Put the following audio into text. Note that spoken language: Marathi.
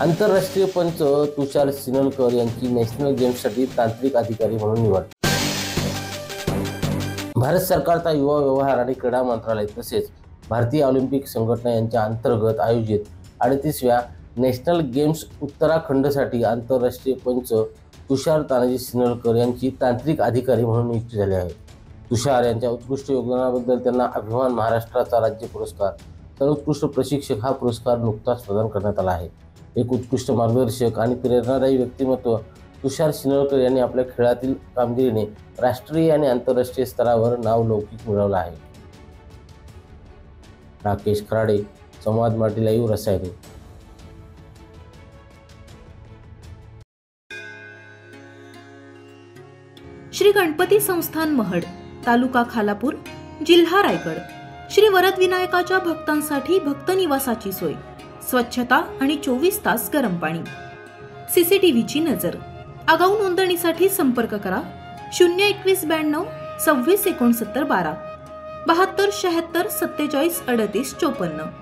आंतरराष्ट्रीय पंच तुषार सिन्नलकर यांची नॅशनल गेम्ससाठी तांत्रिक अधिकारी म्हणून निवड। भारत सरकारचा युवा व्यवहार आणि क्रीडा मंत्रालय तसेच भारतीय ऑलिम्पिक संघटना यांच्या अंतर्गत आयोजित 38व्या नॅशनल गेम्स उत्तराखंडसाठी आंतरराष्ट्रीय पंच तुषार तानाजी सिन्नलकर यांची तांत्रिक अधिकारी म्हणून नियुक्ती झाली आहे। तुषार यांच्या उत्कृष्ट योगदानाबद्दल त्यांना अभिमान महाराष्ट्राचा राज्य पुरस्कार, सर्वोत्कृष्ट प्रशिक्षक हा पुरस्कार नुकताच प्रदान करण्यात आला आहे। एक उत्कृष्ट मार्गदर्शक आणि प्रेरणादायी व्यक्तिमत्व तुषार सिन्नलकर यांनी आपल्या खेळातील कामगिरीने राष्ट्रीय आणि आंतरराष्ट्रीय स्तरावर नावलौकिक मिळवला आहे। राकेश खराडे, संवाद मराठी लाईव्ह, रसायने। श्री गणपती संस्थान महड, तालुका खालापूर, जिल्हा रायगड। श्री वरद विनायकाच्या भक्तांसाठी भक्त निवासाची सोय, स्वच्छता आणि 24 तास गरम पाणी, सीसीटीव्हीची नजर। आगाऊ नोंदणीसाठी संपर्क करा 02192 26 69 12 72 76 47 38 54।